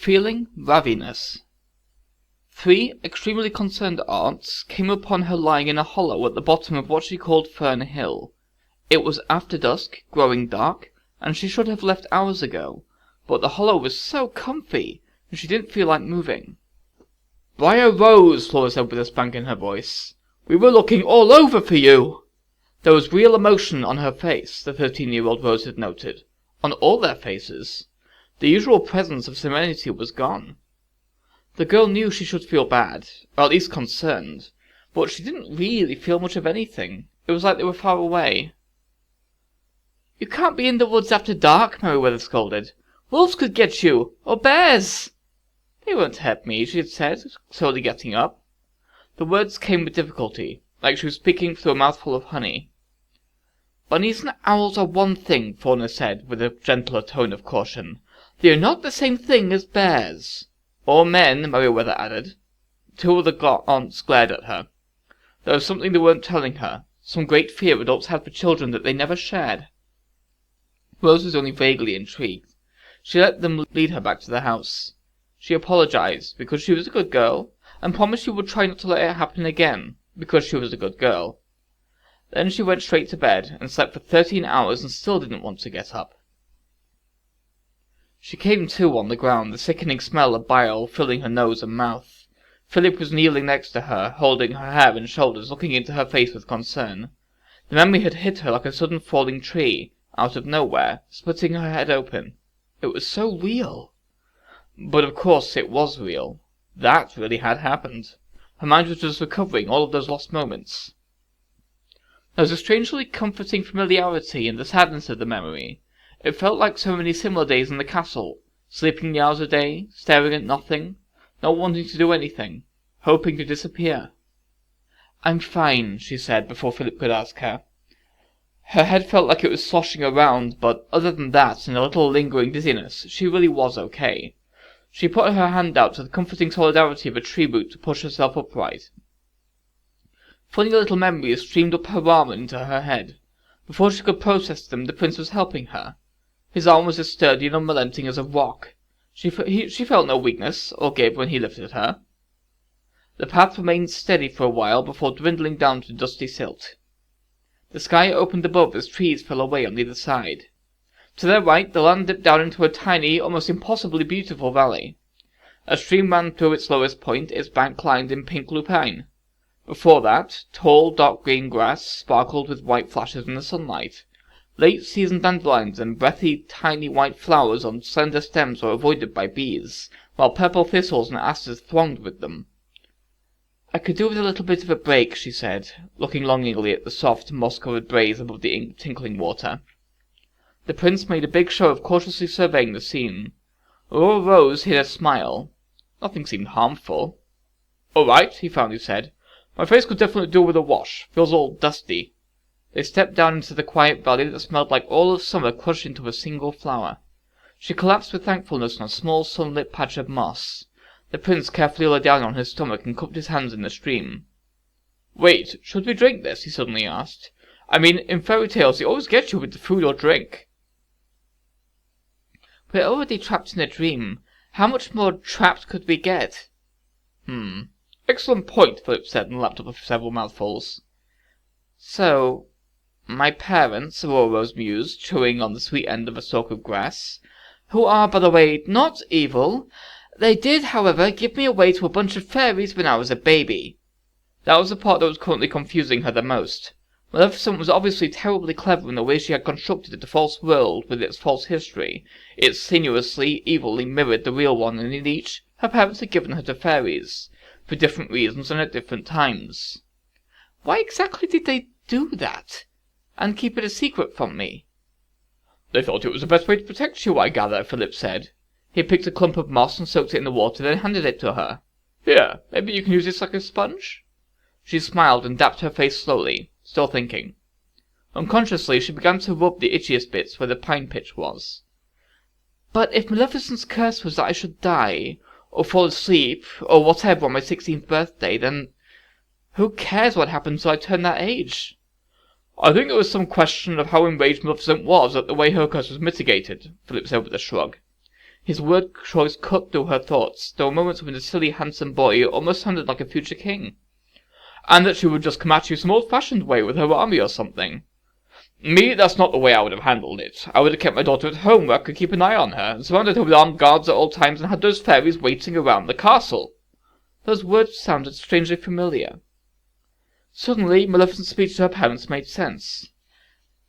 Feeling ravenous. 3 extremely concerned aunts came upon her lying in a hollow at the bottom of what she called Fern Hill. It was after dusk, growing dark, and she should have left hours ago, but the hollow was so comfy, and she didn't feel like moving. "Briar Rose," Flora said with a spank in her voice, "we were looking all over for you." There was real emotion on her face, the 13-year-old Rose had noted. On all their faces. The usual presence of serenity was gone. The girl knew she should feel bad, or at least concerned, but she didn't really feel much of anything. It was like they were far away. "You can't be in the woods after dark," Merryweather scolded. "Wolves could get you, or bears." "They won't hurt me," she had said, slowly getting up. The words came with difficulty, like she was speaking through a mouthful of honey. "Bunnies and owls are one thing," Fauna said, with a gentler tone of caution. "They are not the same thing as bears." "Or men," Merryweather added. 2 of the aunts glared at her. There was something they weren't telling her, some great fear adults had for children that they never shared. Rose was only vaguely intrigued. She let them lead her back to the house. She apologized, because she was a good girl, and promised she would try not to let it happen again, because she was a good girl. Then she went straight to bed, and slept for 13 hours and still didn't want to get up. She came to on the ground, the sickening smell of bile filling her nose and mouth. Phillip was kneeling next to her, holding her hair and shoulders, looking into her face with concern. The memory had hit her like a sudden falling tree, out of nowhere, splitting her head open. It was so real. But of course it was real. That really had happened. Her mind was just recovering all of those lost moments. There was a strangely comforting familiarity in the sadness of the memory. It felt like so many similar days in the castle, sleeping the hours a day, staring at nothing, not wanting to do anything, hoping to disappear. "I'm fine," she said, before Phillip could ask her. Her head felt like it was sloshing around, but other than that and a little lingering dizziness, she really was okay. She put her hand out to the comforting solidarity of a tree root to push herself upright. Funny little memories streamed up her arm and into her head. Before she could process them, the prince was helping her. His arm was as sturdy and unrelenting as a rock. She felt no weakness or give when he lifted her. The path remained steady for a while before dwindling down to dusty silt. The sky opened above as trees fell away on either side. To their right, the land dipped down into a tiny, almost impossibly beautiful valley. A stream ran through its lowest point, its bank lined in pink lupine. Before that, tall, dark green grass sparkled with white flashes in the sunlight. Late-season dandelions and breathy, tiny white flowers on slender stems were avoided by bees, while purple thistles and asters thronged with them. "I could do with a little bit of a break," she said, looking longingly at the soft, moss-covered breeze above the tinkling water. The prince made a big show of cautiously surveying the scene. Aurora Rose hid a smile. Nothing seemed harmful. "All right," he finally said. "My face could definitely do with a wash. Feels all dusty." They stepped down into the quiet valley that smelled like all of summer crushed into a single flower. She collapsed with thankfulness on a small sunlit patch of moss. The prince carefully lay down on his stomach and cupped his hands in the stream. "Wait, should we drink this?" he suddenly asked. "I mean, in fairy tales they always get you with the food or drink." "We're already trapped in a dream. How much more trapped could we get?" "Excellent point," Phillip said and lapped up several mouthfuls. "So, my parents," Aurora Rose mused, chewing on the sweet end of a stalk of grass, "who are, by the way, not evil. They did, however, give me away to a bunch of fairies when I was a baby." That was the part that was currently confusing her the most. Maleficent was obviously terribly clever in the way she had constructed the false world with its false history. It sinuously, evilly mirrored the real one, and in each, her parents had given her to fairies, for different reasons and at different times. Why exactly did they do that, and keep it a secret from me? "They thought it was the best way to protect you, I gather," Phillip said. He picked a clump of moss and soaked it in the water, then handed it to her. "Here, maybe you can use this like a sponge?" She smiled and dabbed her face slowly, still thinking. Unconsciously, she began to rub the itchiest bits where the pine pitch was. "But if Maleficent's curse was that I should die, or fall asleep, or whatever on my 16th birthday, then who cares what happened till I turned that age?" "I think it was some question of how enraged Maleficent was at the way her curse was mitigated," Phillip said with a shrug. His word choice cut through her thoughts. There were moments when the silly, handsome boy almost sounded like a future king. And that she would just come at you some old-fashioned way with her army or something. Me, that's not the way I would have handled it. I would have kept my daughter at home where I could keep an eye on her, and surrounded her with armed guards at all times, and had those fairies waiting around the castle. Those words sounded strangely familiar. Suddenly, Maleficent's speech to her parents made sense.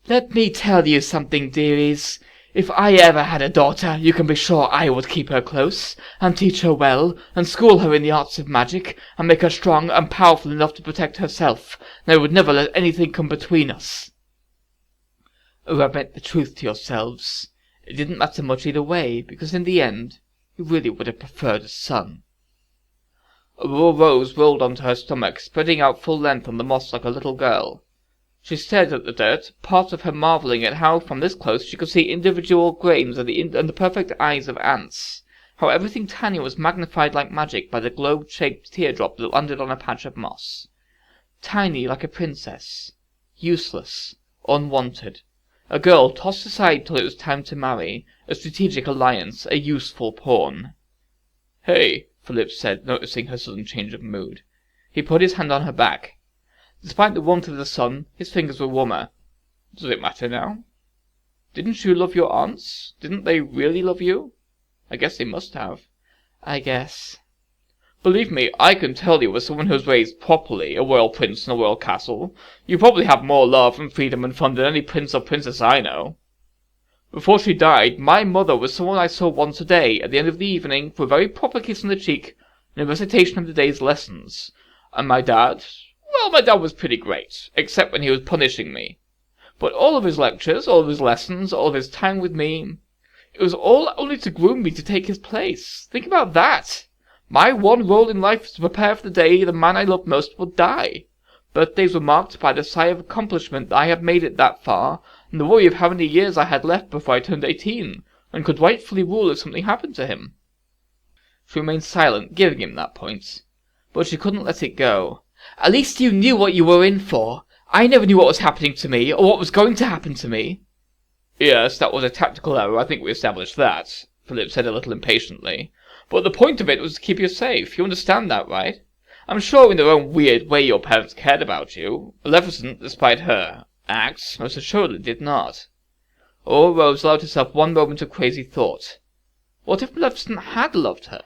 "Let me tell you something, dearies. If I ever had a daughter, you can be sure I would keep her close, and teach her well, and school her in the arts of magic, and make her strong and powerful enough to protect herself, and I would never let anything come between us." "Oh, admit the truth to yourselves. It didn't matter much either way, because in the end, you really would have preferred a son." Aurora rose, rolled onto her stomach, spreading out full length on the moss like a little girl. She stared at the dirt, part of her marvelling at how from this close she could see individual grains and the perfect eyes of ants, how everything tiny was magnified like magic by the globe-shaped teardrop that landed on a patch of moss. Tiny like a princess, useless, unwanted, a girl tossed aside till it was time to marry, a strategic alliance, a useful pawn. "Hey," Phillip said, noticing her sudden change of mood. He put his hand on her back. Despite the warmth of the sun, his fingers were warmer. "Does it matter now? Didn't you love your aunts? Didn't they really love you? I guess they must have." "I guess." "Believe me, I can tell you as someone who was raised properly, a royal prince in a royal castle, you probably have more love and freedom and fun than any prince or princess I know. Before she died, my mother was someone I saw once a day, at the end of the evening, for a very proper kiss on the cheek, and a recitation of the day's lessons. And my dad? Well, my dad was pretty great, except when he was punishing me. But all of his lectures, all of his lessons, all of his time with me, it was all only to groom me to take his place. Think about that! My one role in life is to prepare for the day the man I love most will die. Birthdays were marked by the sigh of accomplishment that I had made it that far, and the worry of how many years I had left before I turned 18, and could rightfully rule if something happened to him." She remained silent, giving him that point. But she couldn't let it go. "At least you knew what you were in for. I never knew what was happening to me, or what was going to happen to me." "Yes, that was a tactical error, I think we established that," Phillip said a little impatiently. "But the point of it was to keep you safe. You understand that, right? I'm sure in their own weird way your parents cared about you. Maleficent, despite her acts, most assuredly did not." Aurora Rose allowed herself one moment of crazy thought. What if Maleficent had loved her?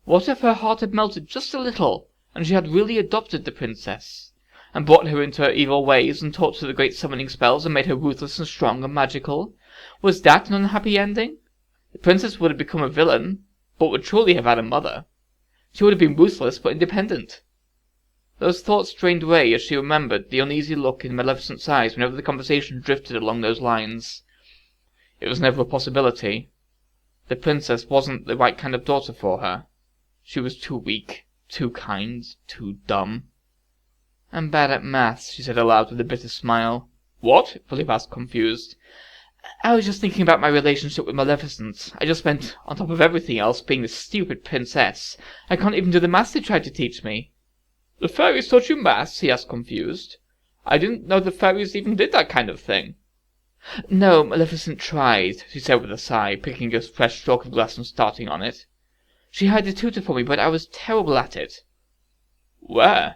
What if her heart had melted just a little, and she had really adopted the princess, and brought her into her evil ways, and taught her the great summoning spells, and made her ruthless and strong and magical? Was that an unhappy ending? The princess would have become a villain, but would surely have had a mother. She would have been ruthless but independent. Those thoughts drained away as she remembered the uneasy look in Maleficent's eyes whenever the conversation drifted along those lines. It was never a possibility. The princess wasn't the right kind of daughter for her. She was too weak, too kind, too dumb. "I'm bad at maths," she said aloud with a bitter smile. "What?" Phillip asked, confused. "I was just thinking about my relationship with Maleficent. I just spent, on top of everything else, being this stupid princess. I can't even do the maths they tried to teach me." "The fairies taught you maths?" he asked, confused. "I didn't know the fairies even did that kind of thing." "No, Maleficent tried," she said with a sigh, picking a fresh stalk of grass and starting on it. "She hired a tutor for me, but I was terrible at it." "Where?"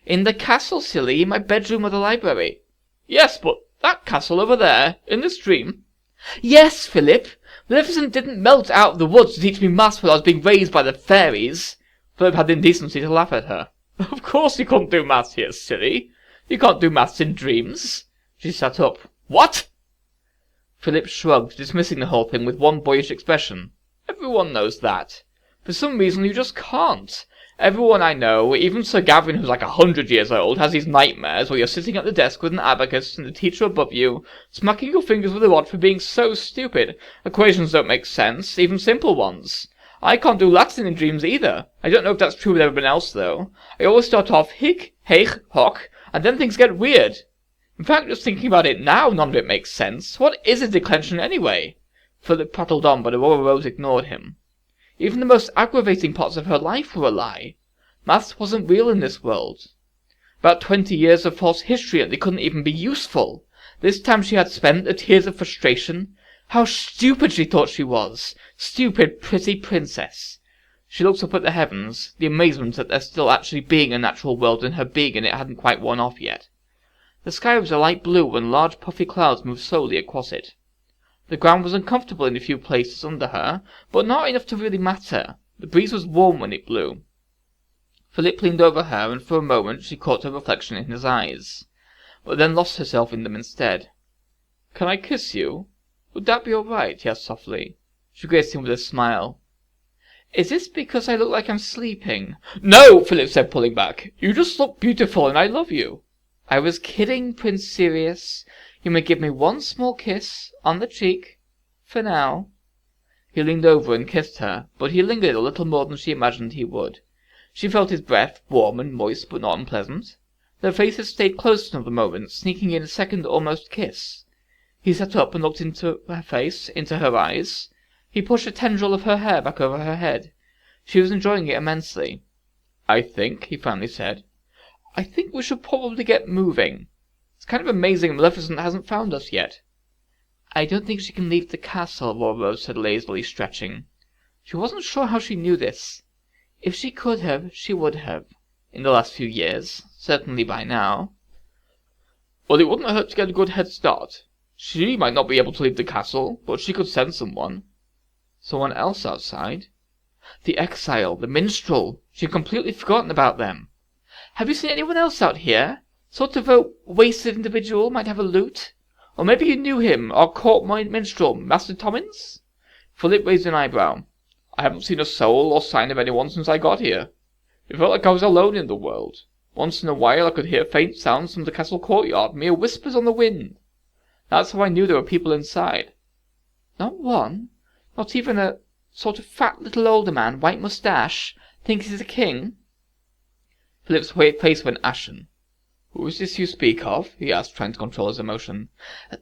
"In the castle, silly, in my bedroom or the library." "Yes, but that castle over there, in this dream?" "Yes, Philip. Maleficent didn't melt out of the woods to teach me maths while I was being raised by the fairies." Philip had the indecency to laugh at her. "Of course you couldn't do maths here, silly. You can't do maths in dreams." She sat up. "What?" Philip shrugged, dismissing the whole thing with one boyish expression. "Everyone knows that. For some reason you just can't. Everyone I know, even Sir Gawain, who's like 100 years old, has these nightmares where you're sitting at the desk with an abacus and the teacher above you, smacking your fingers with a rod for being so stupid. Equations don't make sense, even simple ones. I can't do Latin in dreams either. I don't know if that's true with everyone else, though. I always start off hic, haich, hoc, and then things get weird. In fact, just thinking about it now, none of it makes sense. What is a declension anyway?" Philip prattled on, but Aurora Rose ignored him. Even the most aggravating parts of her life were a lie. Maths wasn't real in this world. About 20 years of false history, and they couldn't even be useful. This time she had spent, the tears of frustration. How stupid she thought she was! Stupid, pretty princess! She looked up at the heavens, the amazement at there still actually being a natural world and her being in it hadn't quite worn off yet. The sky was a light blue and large puffy clouds moved slowly across it. The ground was uncomfortable in a few places under her, but not enough to really matter. The breeze was warm when it blew. Phillip leaned over her, and for a moment she caught her reflection in his eyes, but then lost herself in them instead. "Can I kiss you? Would that be all right?" he asked softly. She grazed him with a smile. "Is this because I look like I'm sleeping?" "No," Phillip said, pulling back. "You just look beautiful, and I love you." "I was kidding, Prince Sirius. You may give me one small kiss, on the cheek, for now." He leaned over and kissed her, but he lingered a little more than she imagined he would. She felt his breath, warm and moist, but not unpleasant. Their faces stayed close another moment, sneaking in a second almost kiss. He sat up and looked into her face, into her eyes. He pushed a tendril of her hair back over her head. She was enjoying it immensely. "I think," he finally said, "I think we should probably get moving. It's kind of amazing Maleficent hasn't found us yet." "I don't think she can leave the castle," Aurora said lazily, stretching. She wasn't sure how she knew this. If she could have, she would have. In the last few years. Certainly by now. "Well, it wouldn't hurt to get a good head start. She might not be able to leave the castle, but she could send someone." "Someone else outside?" "The exile, the minstrel. She'd completely forgotten about them. Have you seen anyone else out here? Sort of a wasted individual, might have a lute? Or maybe you knew him, our court minstrel, Master Tommins?" Phillip raised an eyebrow. "I haven't seen a soul or sign of anyone since I got here. It felt like I was alone in the world. Once in a while I could hear faint sounds from the castle courtyard, mere whispers on the wind. That's how I knew there were people inside." "Not one? Not even a sort of fat little older man, white moustache, thinks he's a king?" Philip's face went ashen. "Who is this you speak of?" he asked, trying to control his emotion.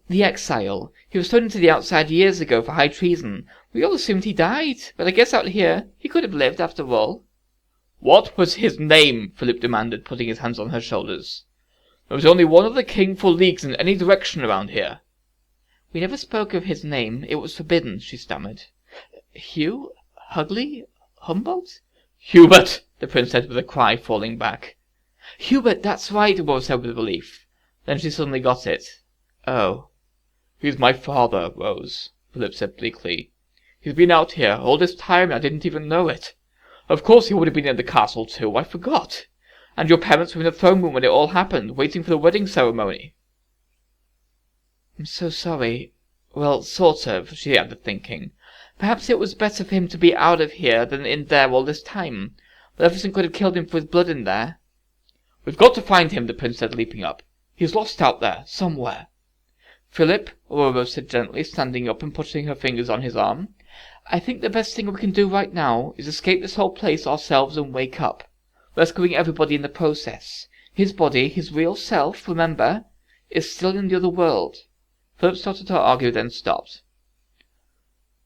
"The exile. He was thrown into the outside years ago for high treason. We all assumed he died, but I guess out here he could have lived after all." "What was his name?" Philip demanded, putting his hands on her shoulders. "There was only one other king for leagues in any direction around here." "We never spoke of his name. It was forbidden," she stammered. "Hugh? Hugley? Humboldt?" "Hubert!" the prince said with a cry, falling back. "Hubert, that's right," Rose said with relief. Then she suddenly got it. "Oh." "He's my father, Rose," Philip said bleakly. "He's been out here all this time and I didn't even know it. Of course he would have been in the castle too, I forgot. And your parents were in the throne room when it all happened, waiting for the wedding ceremony." "I'm so sorry. Well, sort of," she added, thinking. "Perhaps it was better for him to be out of here than in there all this time. Maleficent could have killed him for his blood in there." "We've got to find him," the prince said, leaping up. "He's lost out there, somewhere." "Philip," Aurora said gently, standing up and putting her fingers on his arm, "I think the best thing we can do right now is escape this whole place ourselves and wake up, rescuing everybody in the process. His body, his real self, remember, is still in the other world." Philip started to argue, then stopped.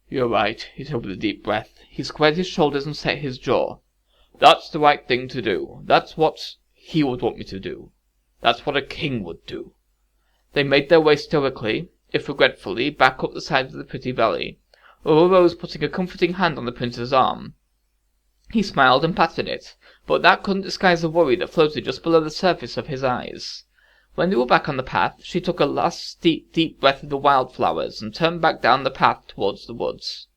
"You're right," he said with a deep breath. He squared his shoulders and set his jaw. "That's the right thing to do. That's what he would want me to do. That's what a king would do." They made their way stoically, if regretfully, back up the side of the pretty valley, Aurora was putting a comforting hand on the prince's arm. He smiled and patted it, but that couldn't disguise the worry that floated just below the surface of his eyes. When they were back on the path, she took a last deep breath of the wildflowers and turned back down the path towards the woods.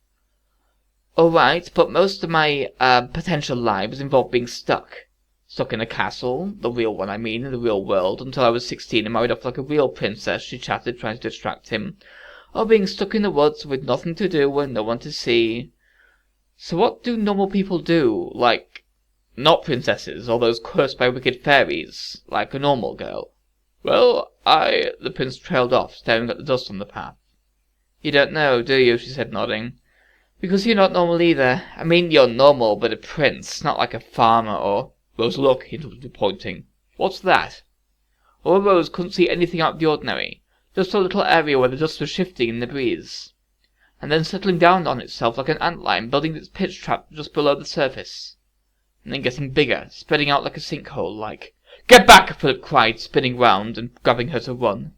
"All right, but most of my, potential lives involved being stuck. Stuck in a castle, the real one I mean, in the real world, until I was 16 and married off like a real princess," she chattered, trying to distract him. "Or being stuck in the woods with nothing to do and no one to see. So what do normal people do? Like, not princesses, or those cursed by wicked fairies, like a normal girl?" "Well, the prince trailed off, staring at the dust on the path. "You don't know, do you?" she said, nodding. "Because you're not normal either. I mean, you're normal, but a prince, not like a farmer or—" "Rose, look," he interrupted, pointing. "What's that?" Or Rose couldn't see anything out of the ordinary, just a little area where the dust was shifting in the breeze, and then settling down on itself like an antlion building its pitch trap just below the surface, and then getting bigger, spreading out like a sinkhole, like— "Get back!" Philip cried, spinning round and grabbing her to run.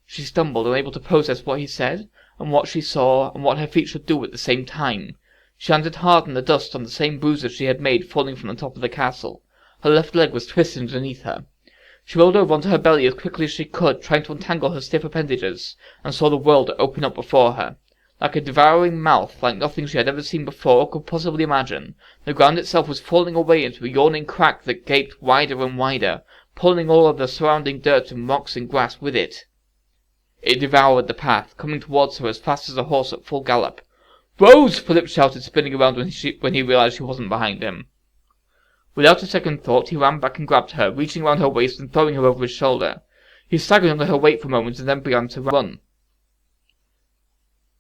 She stumbled, unable to process what he said, and what she saw, and what her feet should do at the same time. She landed hard in the dust on the same bruises she had made falling from the top of the castle. Her left leg was twisted underneath her. She rolled over onto her belly as quickly as she could, trying to untangle her stiff appendages, and saw the world open up before her. Like a devouring mouth, like nothing she had ever seen before or could possibly imagine, the ground itself was falling away into a yawning crack that gaped wider and wider, pulling all of the surrounding dirt and rocks and grass with it. It devoured the path, coming towards her as fast as a horse at full gallop. "Rose!" Phillip shouted, spinning around when he realized she wasn't behind him. Without a second thought, he ran back and grabbed her, reaching round her waist and throwing her over his shoulder. He staggered under her weight for a moment and then began to run.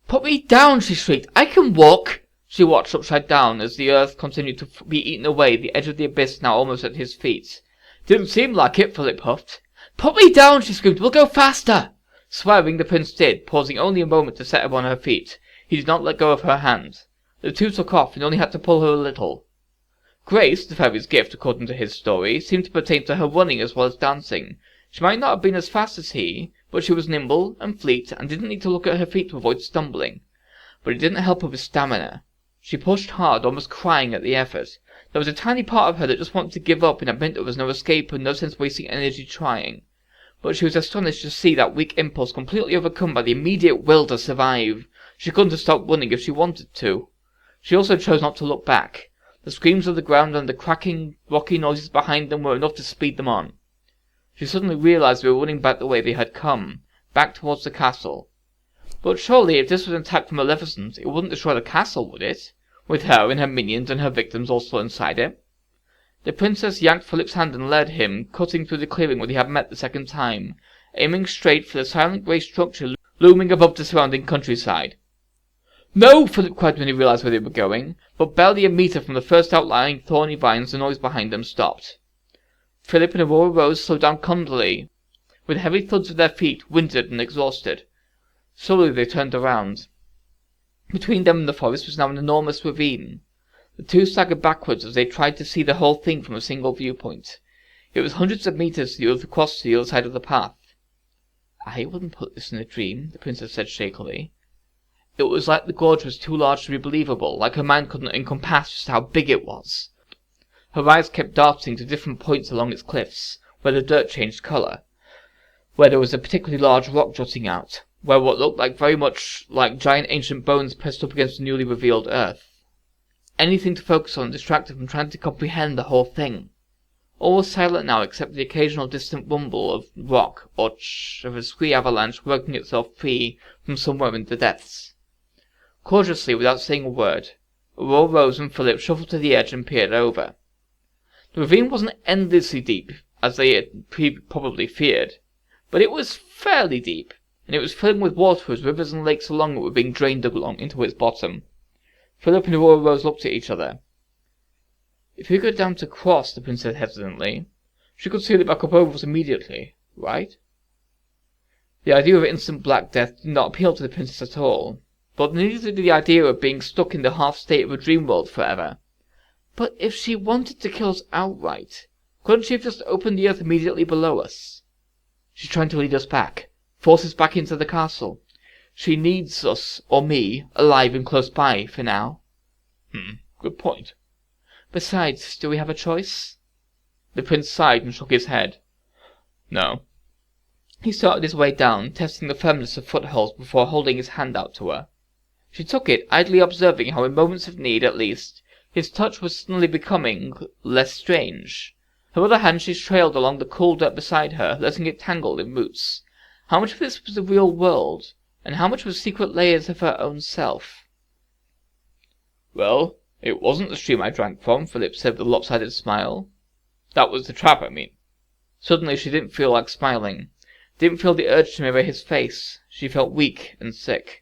"Put me down!" she shrieked. "I can walk!" She watched upside down as the earth continued to be eaten away, the edge of the abyss now almost at his feet. "Didn't seem like it," Phillip huffed. "Put me down!" she screamed. "We'll go faster!" Swearing, the prince did, pausing only a moment to set her on her feet. He did not let go of her hand. The two took off, and only had to pull her a little. Grace, the fairy's gift, according to his story, seemed to pertain to her running as well as dancing. She might not have been as fast as he, but she was nimble and fleet, and didn't need to look at her feet to avoid stumbling. But it didn't help her with stamina. She pushed hard, almost crying at the effort. There was a tiny part of her that just wanted to give up and admit there was no escape and no sense wasting energy trying. But she was astonished to see that weak impulse completely overcome by the immediate will to survive. She couldn't have stopped running if she wanted to. She also chose not to look back. The screams of the ground and the cracking, rocky noises behind them were enough to speed them on. She suddenly realized they were running back the way they had come, back towards the castle. But surely, if this was an attack from Maleficent, it wouldn't destroy the castle, would it? With her and her minions and her victims all still inside it? The princess yanked Philip's hand and led him, cutting through the clearing where they had met the second time, aiming straight for the silent grey structure looming above the surrounding countryside. "No!" Philip cried when he realized where they were going, but barely a meter from the first outlying thorny vines the noise behind them stopped. Philip and Aurora Rose slowed down clumsily, with heavy thuds of their feet, winded and exhausted. Slowly they turned around. Between them and the forest was now an enormous ravine. The two staggered backwards as they tried to see the whole thing from a single viewpoint. It was hundreds of meters across to the other side of the path. "I wouldn't put this in a dream," the princess said shakily. It was like the gorge was too large to be believable, like her mind couldn't encompass just how big it was. Her eyes kept darting to different points along its cliffs, where the dirt changed colour, where there was a particularly large rock jutting out, where what looked like very much like giant ancient bones pressed up against the newly revealed earth. Anything to focus on distracted from trying to comprehend the whole thing. All was silent now except for the occasional distant rumble of rock or tsh of a scree avalanche working itself free from somewhere in the depths. Cautiously, without saying a word, Aurora Rose and Philip shuffled to the edge and peered over. The ravine wasn't endlessly deep, as they had probably feared, but it was fairly deep, and it was filling with water as rivers and lakes along it were being drained along into its bottom. Philip and Aurora Rose looked at each other. "If we go down to cross," the prince said hesitantly, "she could seal it back up over us immediately, right?" The idea of instant black death did not appeal to the princess at all, but neither did the idea of being stuck in the half-state of a dream world forever. But if she wanted to kill us outright, couldn't she have just opened the earth immediately below us? She's trying to lead us back, force us back into the castle. She needs us, or me, alive and close by, for now. Good point. Besides, do we have a choice?" The prince sighed and shook his head. "No." He started his way down, testing the firmness of footholds before holding his hand out to her. She took it, idly observing how in moments of need, at least, his touch was suddenly becoming less strange. Her other hand she trailed along the cool dirt beside her, letting it tangle in roots. How much of this was the real world, and how much was secret layers of her own self? "Well, it wasn't the stream I drank from," Philip said with a lopsided smile. "That was the trap, I mean." Suddenly she didn't feel like smiling. Didn't feel the urge to mirror his face. She felt weak and sick.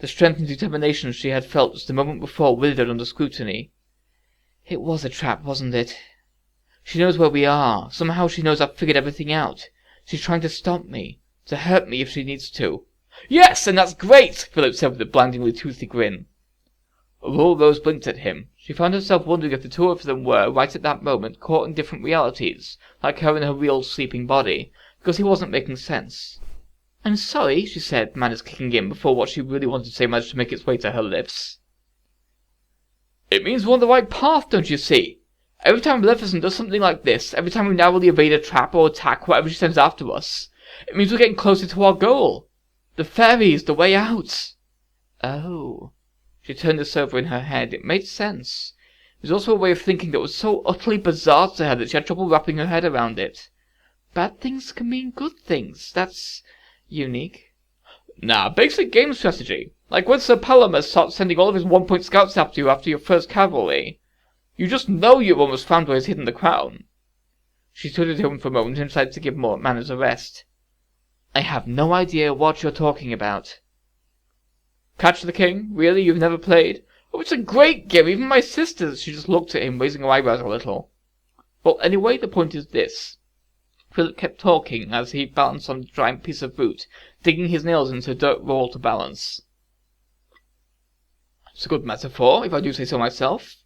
The strength and determination she had felt just a moment before withered under scrutiny. "It was a trap, wasn't it? She knows where we are. Somehow she knows I've figured everything out. She's trying to stop me, to hurt me if she needs to." "Yes, and that's great," Philip said with a blindingly toothy grin. Aurora Rose blinked at him. She found herself wondering if the two of them were, right at that moment, caught in different realities, like her in her real sleeping body, because he wasn't making sense. I'm sorry, she said, manners kicking in before what she really wanted to say managed to make its way to her lips. It means we're on the right path, don't you see? Every time Maleficent does something like this, every time we narrowly evade a trap or attack whatever she sends after us, it means we're getting closer to our goal. The fairies, the way out. Oh. She turned this over in her head. It made sense. It was also a way of thinking that was so utterly bizarre to her that she had trouble wrapping her head around it. Bad things can mean good things. That's unique. Nah, basic game strategy. Like when Sir Palamas starts sending all of his one-point scouts after you after your first cavalry. You just know you've almost found where he's hidden the crown. She stood at him for a moment and decided to give manners a rest. I have no idea what you're talking about. Catch the King? Really? You've never played? Oh, it's a great game. Even my sisters. She just looked at him, raising her eyebrows a little. Well, anyway, the point is this. Philip kept talking as he balanced on a giant piece of fruit, digging his nails into a dirt roll to balance. It's a good metaphor, if I do say so myself.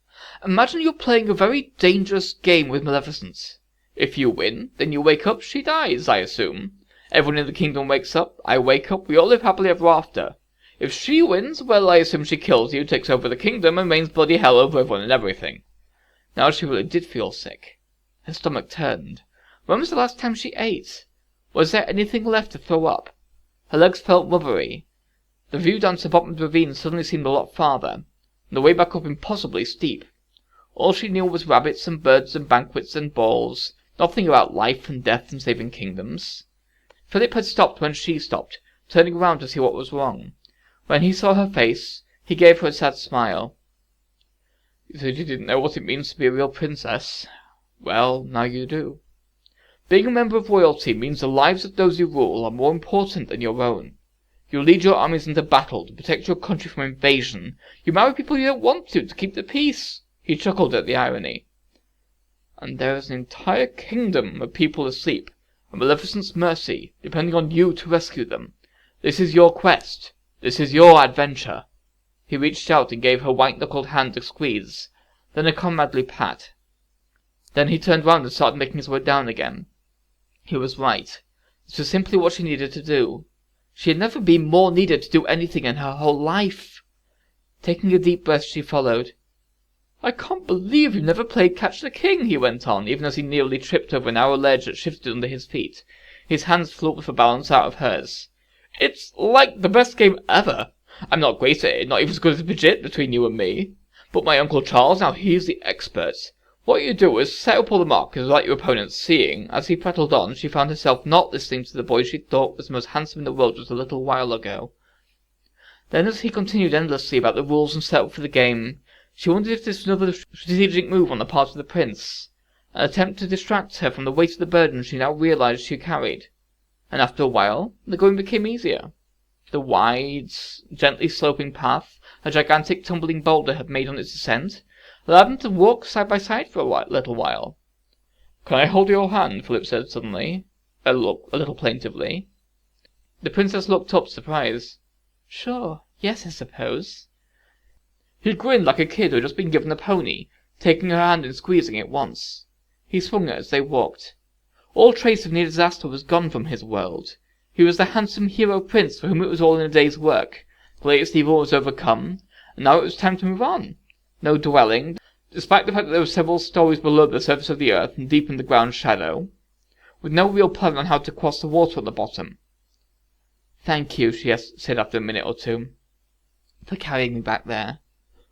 Imagine you're playing a very dangerous game with Maleficent. If you win, then you wake up, she dies, I assume. Everyone in the kingdom wakes up, I wake up, we all live happily ever after. If she wins, well, I assume she kills you, takes over the kingdom, and reigns bloody hell over everyone and everything. Now she really did feel sick. Her stomach turned. When was the last time she ate? Was there anything left to throw up? Her legs felt rubbery. The view down to the bottom of the ravine suddenly seemed a lot farther, and the way back up impossibly steep. All she knew was rabbits and birds and banquets and balls, nothing about life and death and saving kingdoms. Philip had stopped when she stopped, turning around to see what was wrong. When he saw her face, he gave her a sad smile. You said you didn't know what it means to be a real princess. Well, now you do. Being a member of royalty means the lives of those you rule are more important than your own. You lead your armies into battle to protect your country from invasion. You marry people you don't want to keep the peace. He chuckled at the irony. And there is an entire kingdom of people asleep, at Maleficent's mercy, depending on you to rescue them. This is your quest. This is your adventure. He reached out and gave her white-knuckled hand a squeeze, then a comradely pat. Then he turned round and started making his way down again. He was right. This was simply what she needed to do. She had never been more needed to do anything in her whole life. Taking a deep breath, she followed. I can't believe you've never played Catch the King, he went on, even as he nearly tripped over a narrow ledge that shifted under his feet. His hands flew up for balance out of hers. It's like the best game ever. I'm not great at it, not even as good as Bridget between you and me. But my Uncle Charles, now he's the expert. What you do is set up all the markers without your opponent seeing. As he prattled on, she found herself not listening to the boy she thought was the most handsome in the world just a little while ago. Then as he continued endlessly about the rules and setup for the game, she wondered if this was another strategic move on the part of the prince, an attempt to distract her from the weight of the burden she now realized she carried. And after a while, the going became easier. The wide, gently sloping path a gigantic tumbling boulder had made on its ascent allowed them to walk side by side for a little while. Can I hold your hand? Philip said suddenly, a little plaintively. The princess looked up, surprised. Sure, yes, I suppose. He grinned like a kid who had just been given a pony, taking her hand and squeezing it once. He swung it as they walked. All trace of near disaster was gone from his world. He was the handsome hero prince for whom it was all in a day's work. The latest evil was overcome, and now it was time to move on. No dwelling, despite the fact that there were several stories below the surface of the earth and deep in the ground shadow, with no real plan on how to cross the water at the bottom. Thank you, she said after a minute or two, for carrying me back there.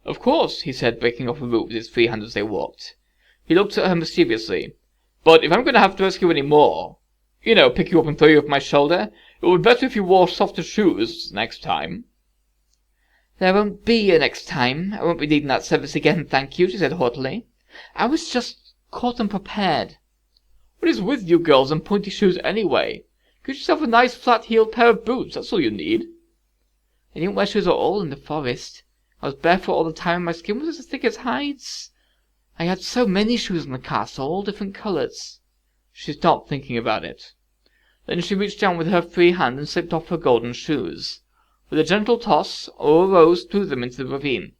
Of course, he said, breaking off a root with his free hand as they walked. He looked at her mischievously. But if I'm going to have to rescue any more, pick you up and throw you off my shoulder, it would be better if you wore softer shoes next time. There won't be a next time. I won't be needing that service again, thank you, she said haughtily. I was just caught unprepared. What is with you girls and pointy shoes anyway? Get yourself a nice flat-heeled pair of boots, that's all you need. I didn't wear shoes at all in the forest. I was barefoot all the time and my skin was as thick as hides. I had so many shoes in the castle, all different colours. She stopped thinking about it. Then she reached down with her free hand and slipped off her golden shoes. With a gentle toss, Aurora rose threw them into the ravine.